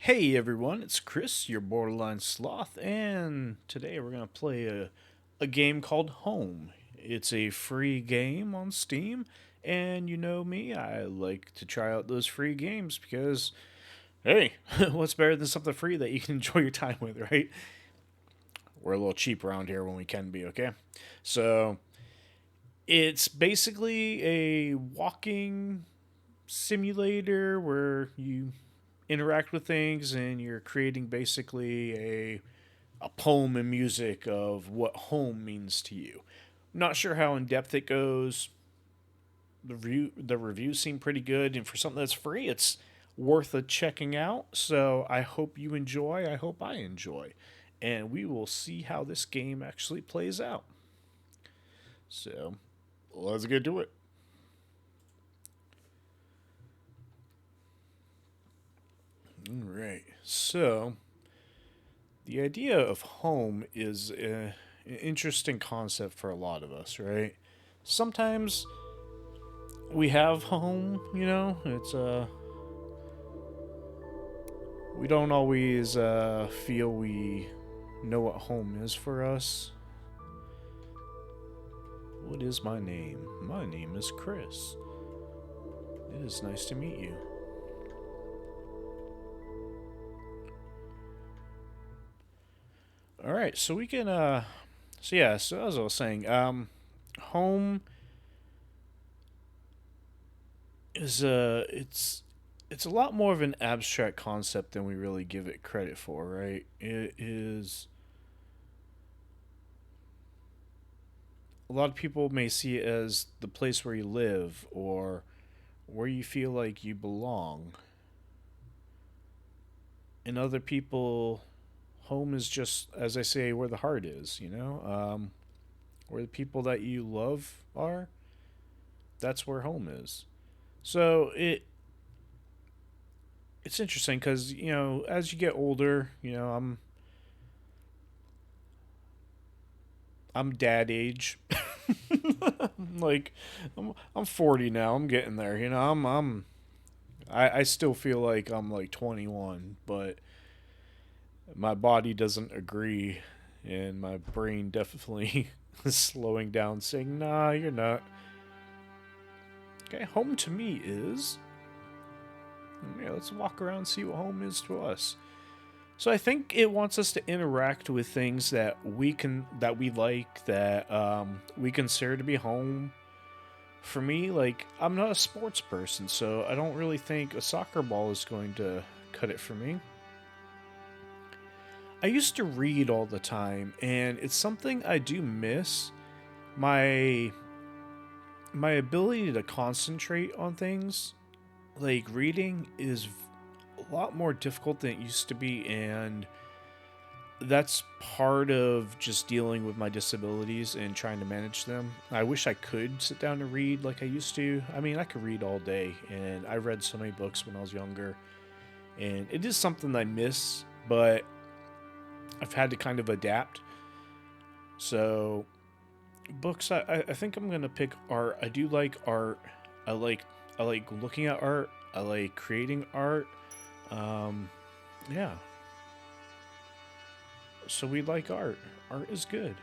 Hey everyone, it's Chris, your borderline sloth, and today we're going to play a game called Home. It's a free game on Steam, and you know me, I like to try out those free games because, hey, what's better than something free that you can enjoy your time with, right? We're a little cheap around here when we can be, okay? So, it's basically a walking simulator where you interact with things and you're creating basically a poem and music of what home means to you. Not sure how in depth it goes. The reviews seem pretty good, and for something that's free, it's worth a checking out. So I hope you enjoy. I hope I enjoy, and we will see how this game actually plays out. So let's get to it. All right. So the idea of home is an interesting concept for a lot of us, right? Sometimes we have home, it's we don't always feel we know what home is for us. What is my name? My name is Chris. It is nice to meet you. All right, so we can so as I was saying, home is it's a lot more of an abstract concept than we really give it credit for, right? It is a lot of people may see it as the place where you live or where you feel like you belong. And other people, home is just, as I say, where the heart is, where the people that you love are. That's where home is. So it's interesting because as you get older, I'm dad age. like I'm 40 now. I'm getting there. I still feel like I'm like 21, but my body doesn't agree, and my brain definitely is slowing down, saying, "Nah, you're not." Okay, home to me is. Yeah, let's walk around and see what home is to us. So I think it wants us to interact with things that we like, that we consider to be home. For me, like, I'm not a sports person, so I don't really think a soccer ball is going to cut it for me. I used to read all the time, and it's something I do miss. My my ability to concentrate on things, like reading, is a lot more difficult than it used to be, and that's part of just dealing with my disabilities and trying to manage them. I wish I could sit down and read like I used to. I mean, I could read all day, and I read so many books when I was younger, and it is something I miss, but I've had to kind of adapt. So, books, I think I'm gonna pick art. I do like art. I like I like looking at art. I like creating art. Um, yeah. So we like art. Art is good.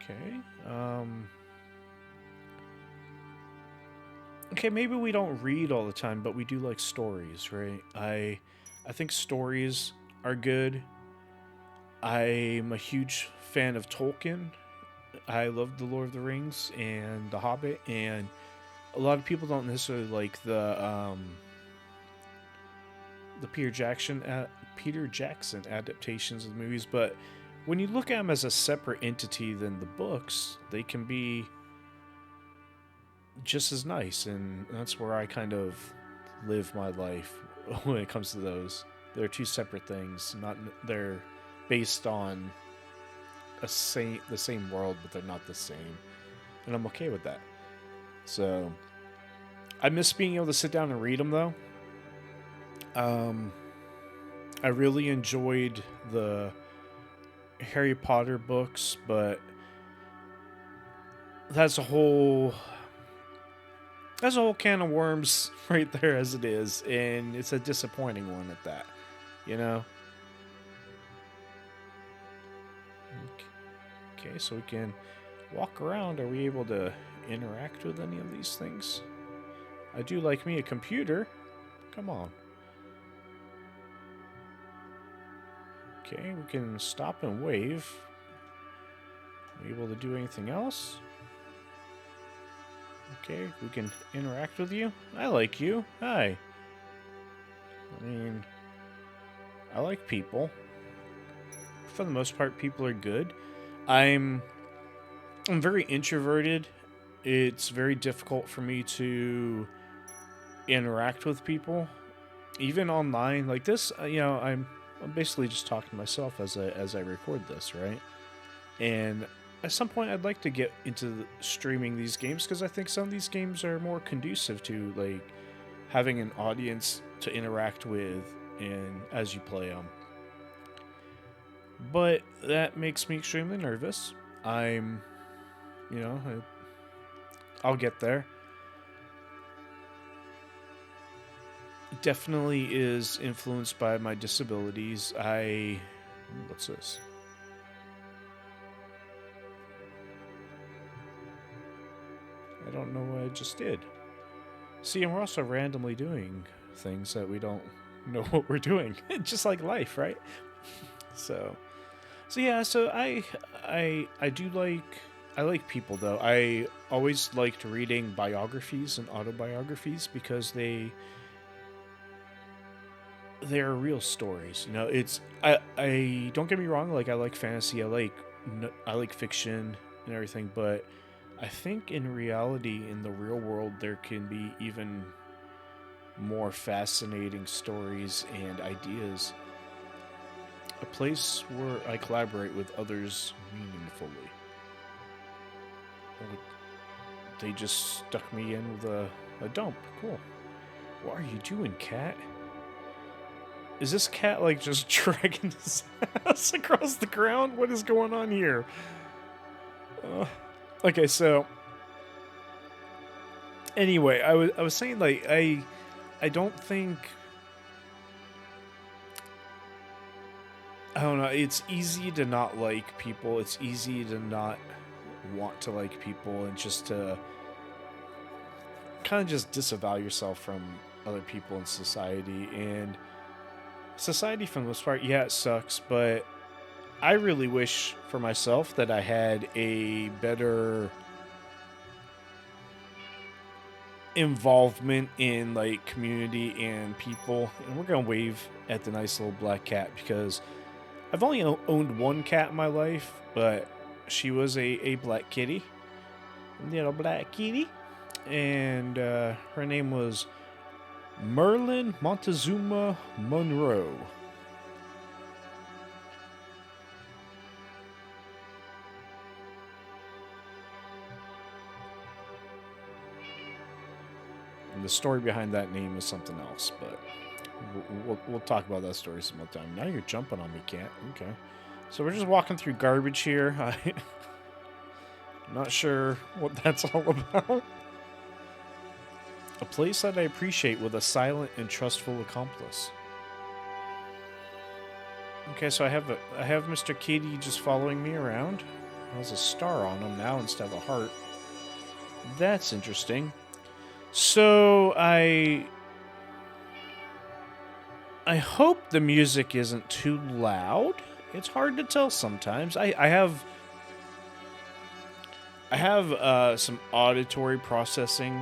Okay. Okay, maybe we don't read all the time, but we do like stories, right? I think stories are good. I'm a huge fan of Tolkien. I love The Lord of the Rings and The Hobbit, and a lot of people don't necessarily like the Peter Jackson adaptations of the movies, but when you look at them as a separate entity than the books, they can be just as nice, and that's where I kind of live my life when it comes to those. They're two separate things. Not they're based on the same world, but they're not the same, and I'm okay with that. So I miss being able to sit down and read them though. Um, I really enjoyed the Harry Potter books, but that's a whole That's a whole can of worms right there as it is, and it's a disappointing one at that. You know. Okay, so we can walk around. Are we able to interact with any of these things? I do like me a computer. Come on. Okay, we can stop and wave. Are we able to do anything else? Okay, we can interact with you. I like you. Hi. I mean, I like people. For the most part, people are good. I'm very introverted. It's very difficult for me to interact with people, even online like this. I'm basically just talking to myself as I record this, right? And at some point, I'd like to get into streaming these games because I think some of these games are more conducive to like having an audience to interact with and as you play them. But that makes me extremely nervous. I'm, you know, I'll get there. It definitely is influenced by my disabilities. What's this? I don't know what I just did. See, and we're also randomly doing things that we don't know what we're doing. Just like life, right? So yeah, so I do I like people though. I always liked reading biographies and autobiographies because they're real stories. It's I don't get me wrong, like I like fantasy, I like fiction and everything, but I think in reality in the real world there can be even more fascinating stories and ideas. A place where I collaborate with others meaningfully. They just stuck me in with a dump. Cool. What are you doing, cat? Is this cat like just dragging his ass across the ground? What is going on here? Okay, so anyway, I was saying like I don't think I don't know. It's easy to not like people. It's easy to not want to like people and just to kind of just disavow yourself from other people in society. And society, for the most part, yeah, it sucks. But I really wish for myself that I had a better involvement in like community and people. And we're gonna wave at the nice little black cat because I've only owned one cat in my life, but she was a black kitty. Little black kitty. And her name was Merlin Montezuma Monroe. And the story behind that name is something else, but we'll talk about that story some more time. Now you're jumping on me, cat. Okay. So we're just walking through garbage here. I'm not sure what that's all about. A place that I appreciate with a silent and trustful accomplice. Okay, so I have Mr. Katie just following me around. It has a star on him now instead of a heart. That's interesting. So I hope the music isn't too loud. It's hard to tell sometimes. I have some auditory processing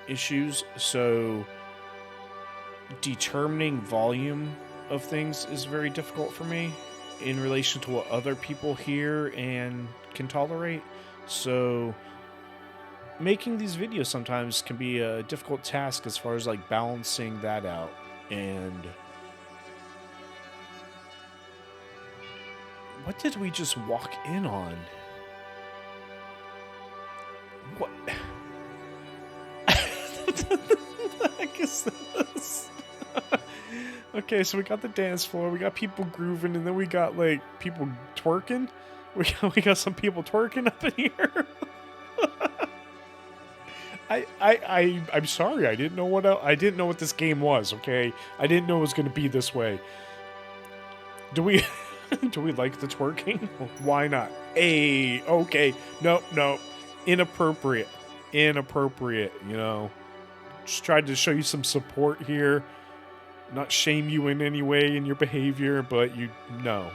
issues, so determining volume of things is very difficult for me in relation to what other people hear and can tolerate. So making these videos sometimes can be a difficult task as far as like balancing that out. And what did we just walk in on? What? What the heck is this? Okay, so we got the dance floor, we got people grooving, and then we got like people twerking. We got some people twerking up in here. I'm sorry. I didn't know I didn't know what this game was. Okay, I didn't know it was going to be this way. Do we do we like the twerking? Why not? Hey, okay. No, no, inappropriate, inappropriate. You know, just tried to show you some support here, not shame you in any way in your behavior, but you no.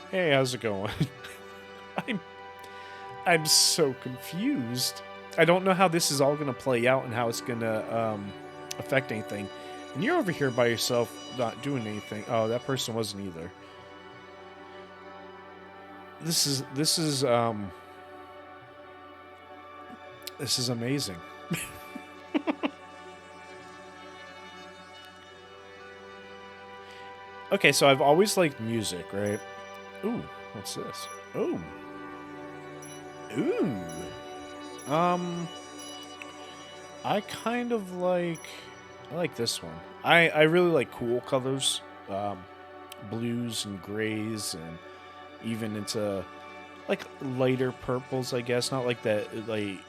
Hey, how's it going? I'm I'm so confused. I don't know how this is all going to play out and how it's going to affect anything. And you're over here by yourself, not doing anything. Oh, that person wasn't either. This is amazing. Okay, so I've always liked music, right? Ooh, what's this? Ooh. Ooh. I kind of like I like this one. I really like cool colors. Blues and grays and even into like lighter purples, I guess. Not like that like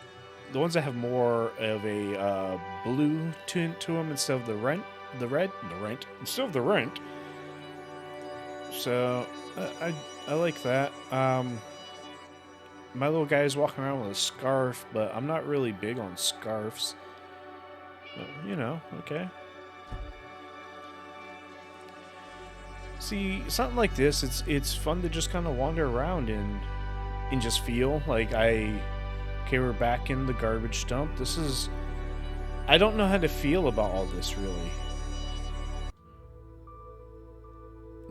the ones that have more of a blue tint to them instead of instead of the rent. So I like that. My little guy is walking around with a scarf, but I'm not really big on scarves. But, you know, okay. See, something like this, it's fun to just kind of wander around and just feel like okay, we're back in the garbage dump. I don't know how to feel about all this really.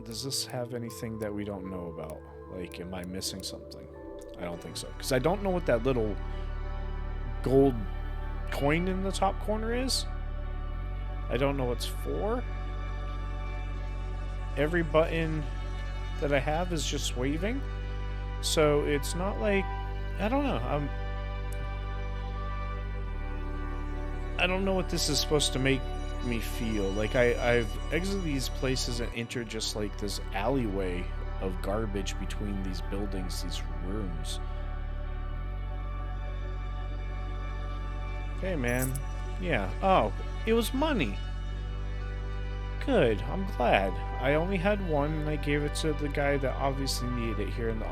Does this have anything that we don't know about? Like, am I missing something? I don't think so. Because I don't know what that little gold coin in the top corner is. I don't know what's for. Every button that I have is just waving. So it's not like... I don't know. I don't know what this is supposed to make me feel. Like, I've exited these places and entered just like this alleyway of garbage between these buildings, these rooms. Hey, man. Yeah. Oh, it was money. Good. I'm glad. I only had one, and I gave it to the guy that obviously needed it here in the,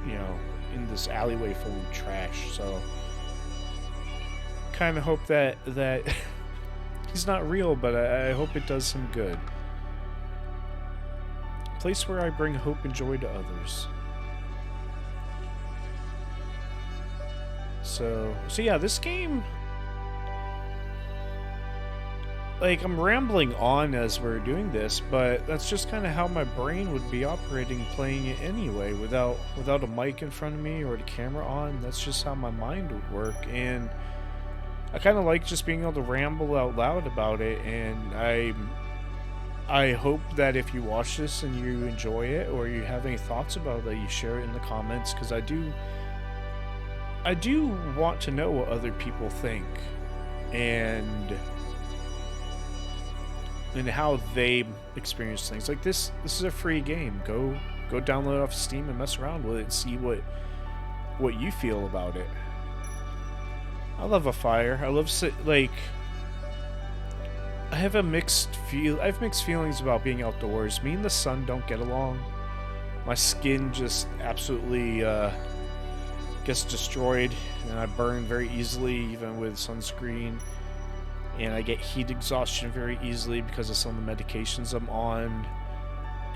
you know, in this alleyway full of trash. So, kind of hope that he's not real, but I hope it does some good. Place where I bring hope and joy to others. So yeah, this game, like, I'm rambling on as we're doing this, but that's just kind of how my brain would be operating playing it anyway, without a mic in front of me or the camera on. That's just how my mind would work, and I kind of like just being able to ramble out loud about it, and I hope that if you watch this and you enjoy it or you have any thoughts about it, that you share it in the comments, because I do want to know what other people think and how they experience things. Like this is a free game. Go download it off Steam and mess around with it and see what you feel about it. I love a fire. I love like I have mixed feelings about being outdoors. Me and the sun don't get along. My skin just absolutely gets destroyed, and I burn very easily, even with sunscreen. And I get heat exhaustion very easily because of some of the medications I'm on.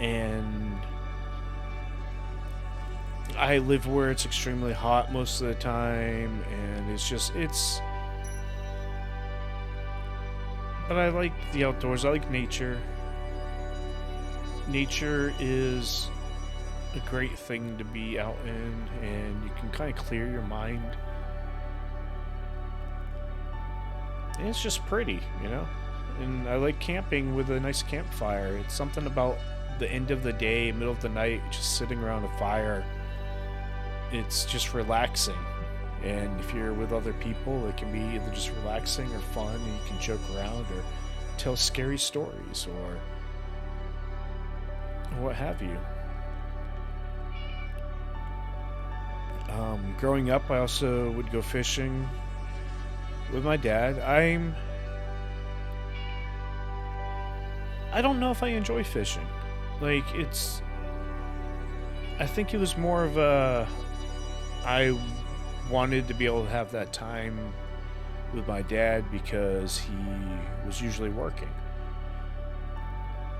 And I live where it's extremely hot most of the time, and but I like the outdoors. I like nature. Nature is a great thing to be out in, and you can kind of clear your mind. And it's just pretty, you know? And I like camping with a nice campfire. It's something about the end of the day, middle of the night, just sitting around a fire. It's just relaxing. And if you're with other people, it can be either just relaxing or fun, and you can joke around or tell scary stories or what have you. Growing up, I also would go fishing with my dad. I don't know if I enjoy fishing. Like, I think it was more of I wanted to be able to have that time with my dad because he was usually working.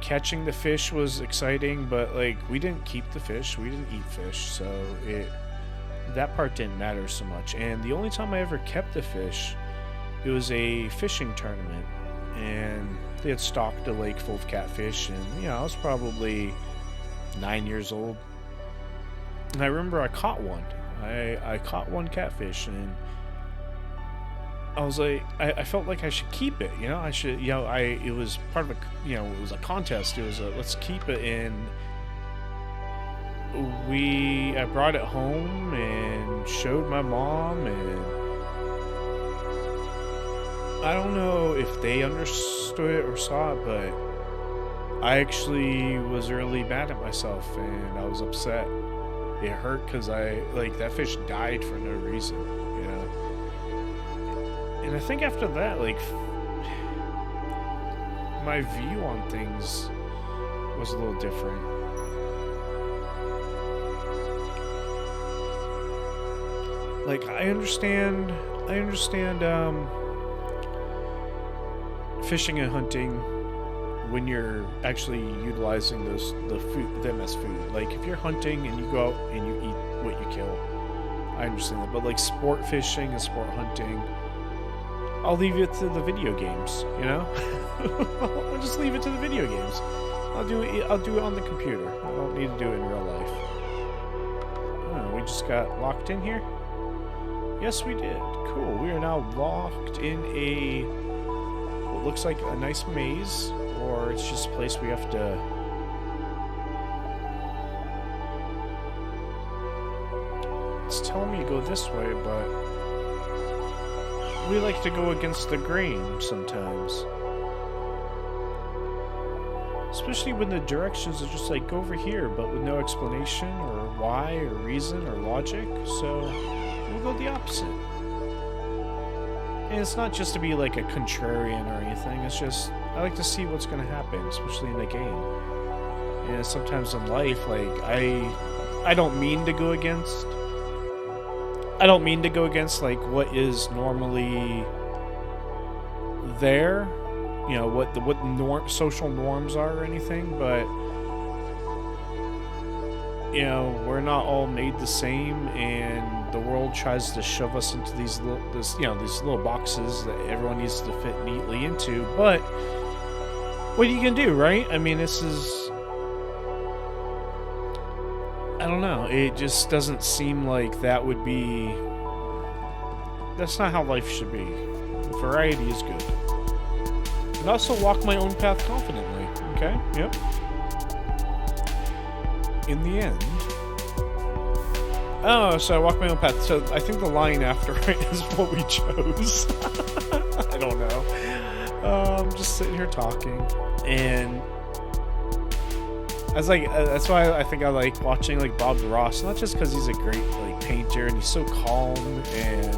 Catching the fish was exciting, but like we didn't keep the fish, we didn't eat fish, so that part didn't matter so much. And the only time I ever kept the fish, it was a fishing tournament, and they had stocked a lake full of catfish, and I was probably 9 years old, and I remember I caught one. I caught one catfish, and I was like, I felt like I should keep it, I should, it was part of it was a contest. It was let's keep it. And I brought it home and showed my mom, and I don't know if they understood it or saw it, but I actually was really mad at myself, and I was upset. It hurt because that fish died for no reason, And I think after that, my view on things was a little different. I understand fishing and hunting when you're actually utilizing them as food. Like, if you're hunting and you go out and you eat what you kill, I understand that. But sport fishing and sport hunting, I'll leave it to the video games, I'll just leave it to the video games. I'll do it on the computer. I don't need to do it in real life. Oh, we just got locked in here? Yes, we did. Cool. We are now locked in what looks like a nice maze, or it's just a place we have to... It's telling me to go this way, but... we like to go against the grain sometimes. Especially when the directions are just go over here, but with no explanation or why or reason or logic. So we'll go the opposite. And it's not just to be a contrarian or anything. It's just, I like to see what's going to happen, especially in a game. And sometimes in life, I don't mean to go against what is normally there, what social norms are or anything, but we're not all made the same, and the world tries to shove us into these little boxes that everyone needs to fit neatly into. But what are you gonna do, right? I mean, this is, I don't know. It just doesn't seem like that would be... That's not how life should be. Variety is good. And also walk my own path confidently. Okay? Yep. In the end... Oh, so I walk my own path. So I think the line after it is what we chose. I don't know. I'm just sitting here talking. And... that's why I think I like watching Bob Ross, not just because he's a great painter and he's so calm and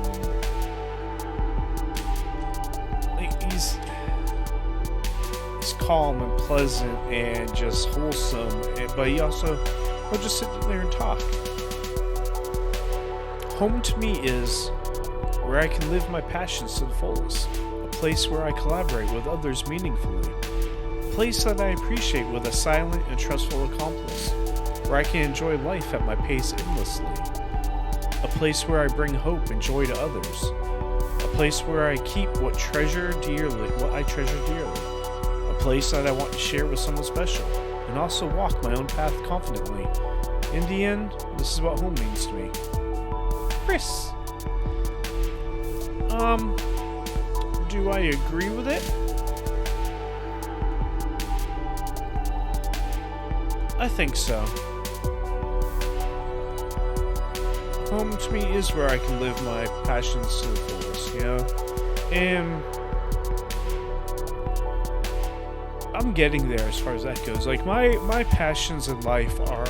he's calm and pleasant and just wholesome, but he also will just sit there and talk. Home to me is where I can live my passions to the fullest, a place where I collaborate with others meaningfully. Place that I appreciate with a silent and trustful accomplice, where I can enjoy life at my pace endlessly. A place where I bring hope and joy to others. A place where I keep what I treasure dearly. A place that I want to share with someone special, and also walk my own path confidently. In the end, this is what home means to me. Chris. Do I agree with it? I think so. Home to me is where I can live my passions to the fullest, And I'm getting there as far as that goes. My passions in life are...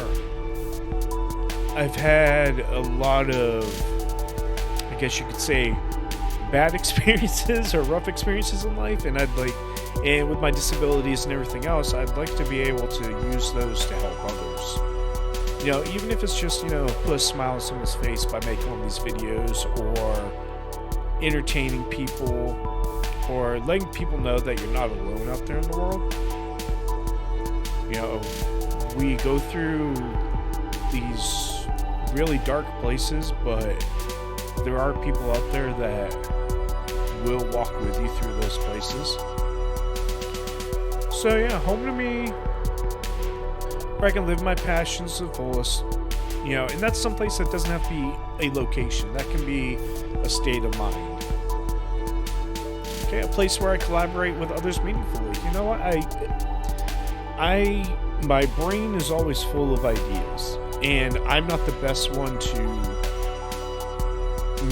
I've had a lot of, I guess you could say, bad experiences or rough experiences in life, and and with my disabilities and everything else, I'd like to be able to use those to help others. Even if it's just, put a smile on someone's face by making one of these videos, or entertaining people, or letting people know that you're not alone out there in the world. We go through these really dark places, but there are people out there that will walk with you through those places. So yeah, home to me, where I can live my passions to the fullest. And that's someplace that doesn't have to be a location. That can be a state of mind. Okay, a place where I collaborate with others meaningfully. You know what? My brain is always full of ideas, and I'm not the best one to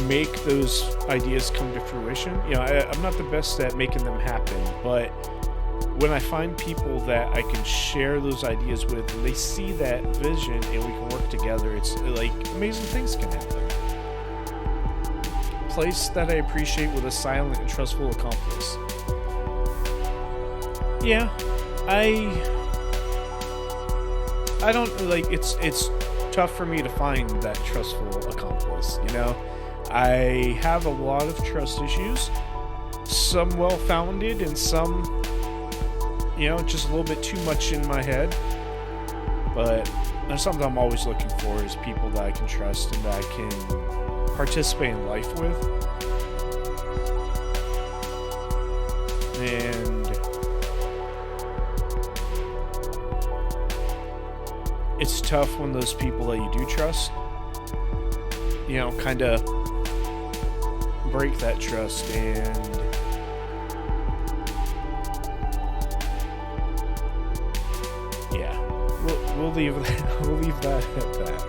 make those ideas come to fruition. I'm not the best at making them happen, but when I find people that I can share those ideas with, and they see that vision and we can work together, it's like amazing things can happen. Place that I appreciate with a silent and trustful accomplice. Yeah, I don't it's tough for me to find that trustful accomplice. I have a lot of trust issues, some well-founded and some just a little bit too much in my head. But there's something I'm always looking for, is people that I can trust and that I can participate in life with. And it's tough when those people that you do trust, kind of break that trust, and yeah, we'll leave that at that.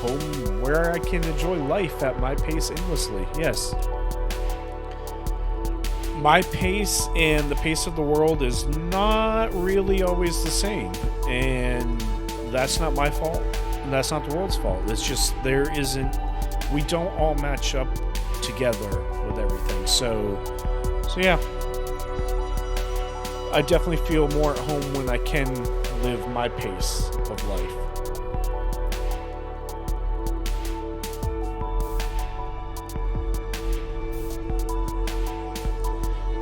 Home where I can enjoy life at my pace endlessly. Yes. My pace and the pace of the world is not really always the same, and that's not my fault, and that's not the world's fault. It's just we don't all match up together with everything. So yeah, I definitely feel more at home when I can live my pace of life.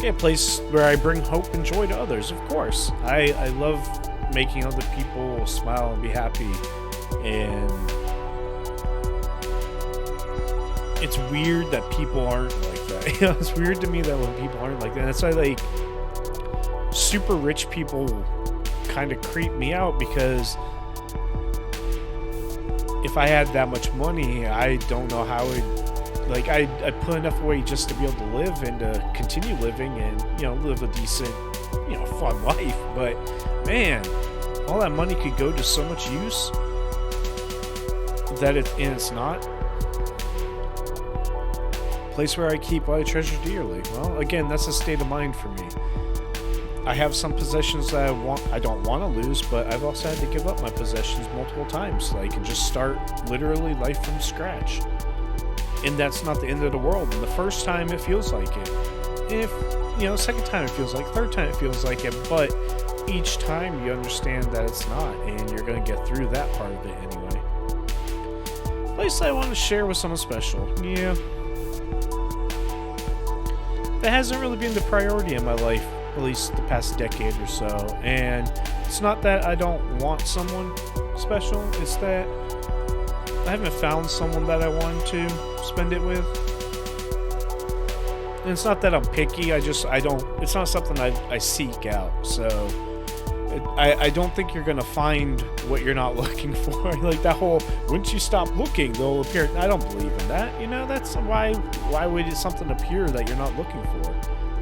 A place where I bring hope and joy to others, of course. I love making other people smile and be happy, and it's weird that people aren't like that. It's weird to me that when people aren't like that. That's why super rich people kind of creep me out, because if I had that much money, I don't know how I put enough away just to be able to live and to continue living and, live a decent, fun life. But, man, all that money could go to so much use that it's not. Place where I keep what I treasure dearly. Well, again, that's a state of mind for me. I have some possessions that I don't want to lose, but I've also had to give up my possessions multiple times. And just start literally life from scratch. And that's not the end of the world. And the first time it feels like it. If, second time it feels like, third time it feels like it. But each time you understand that it's not, and you're going to get through that part of it anyway. Place I want to share with someone special. Yeah. That hasn't really been the priority in my life, at least the past decade or so. And it's not that I don't want someone special. It's that I haven't found someone that I want to spend it with. And it's not that I'm picky, it's not something I seek out. So I don't think you're gonna find what you're not looking for. That whole, once you stop looking, they'll appear. I don't believe in that. That's why would something appear that you're not looking for?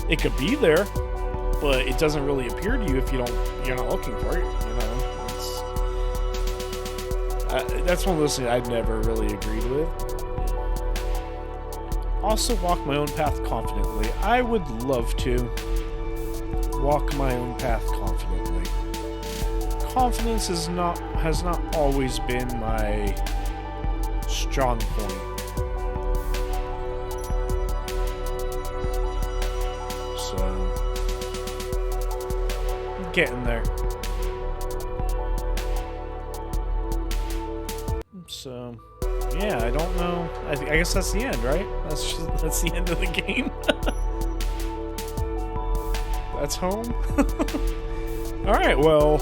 It could be there, but it doesn't really appear to you if you're not looking for it. That's one of those things I've never really agreed with. Also, walk my own path confidently. I would love to walk my own path confidently. confidence has not always been my strong point. So I'm getting there. So yeah, I don't know. I guess that's the end, right? That's the end of the game. That's home. All right, well,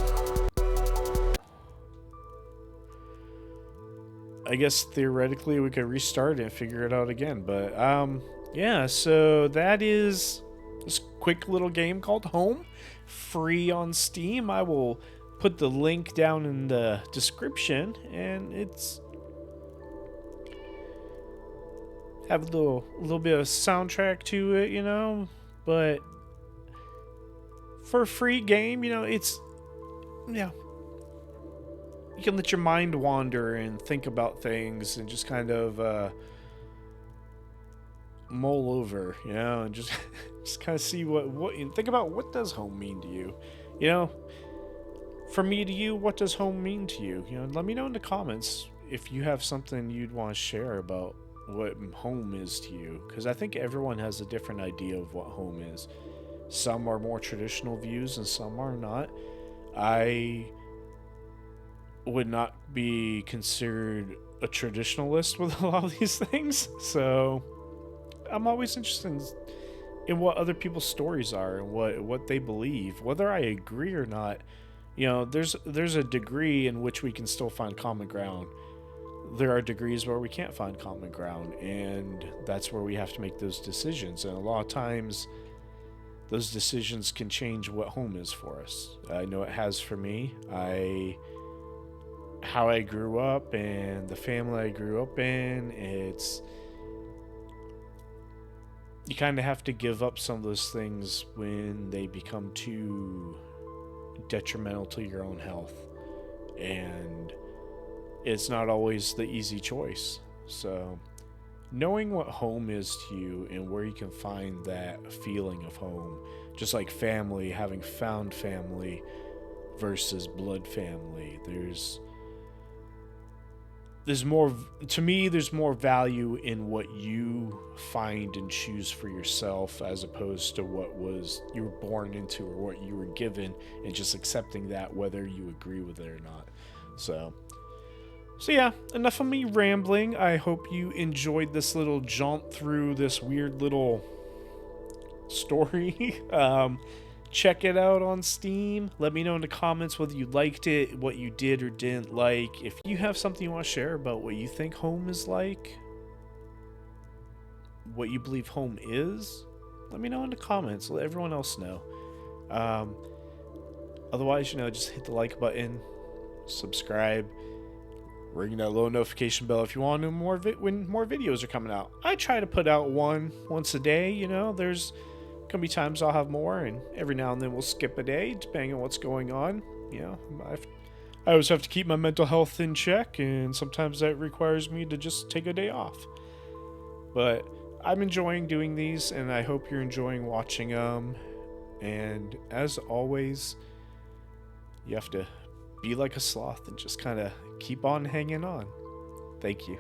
I guess theoretically we could restart and figure it out again. But yeah. So that is this quick little game called Home, free on Steam. I will put the link down in the description, and it's have a little bit of soundtrack to it, you know, but for a free game, you know, it's, yeah, you can let your mind wander and think about things and just kind of mull over, you know, and just just kind of see what and think about what does home mean to you, you know. For me to you, what does home mean to you? You know, let me know in the comments if you have something you'd want to share about what home is to you, because I think everyone has a different idea of what home is. Some are more traditional views and some are not. I would not be considered a traditionalist with a lot of these things, so I'm always interested in what other people's stories are and what they believe, whether I agree or not. You know, there's a degree in which we can still find common ground. There are degrees where we can't find common ground, and that's where we have to make those decisions. And a lot of times those decisions can change what home is for us. I know it has for me. How I grew up and the family I grew up in, it's, you kind of have to give up some of those things when they become too detrimental to your own health, and it's not always the easy choice. So knowing what home is to you and where you can find that feeling of home, just like family, having found family versus blood family, there's more, to me, there's more value in what you find and choose for yourself as opposed to what was you were born into or what you were given, and just accepting that whether you agree with it or not. So yeah, enough of me rambling. I hope you enjoyed this little jaunt through this weird little story. Check it out on Steam. Let me know in the comments whether you liked it, what you did or didn't like. If you have something you want to share about what you think home is like, what you believe home is, let me know in the comments. Let everyone else know. Otherwise, you know, just hit the like button, subscribe, ring that little notification bell if you want to know more when more videos are coming out. I try to put out one once a day. You know, there's gonna be times I'll have more, and every now and then we'll skip a day depending on what's going on. You know, I always have to keep my mental health in check, and sometimes that requires me to just take a day off. But I'm enjoying doing these, and I hope you're enjoying watching them. And as always, you have to be like a sloth and just kind of keep on hanging on. Thank you.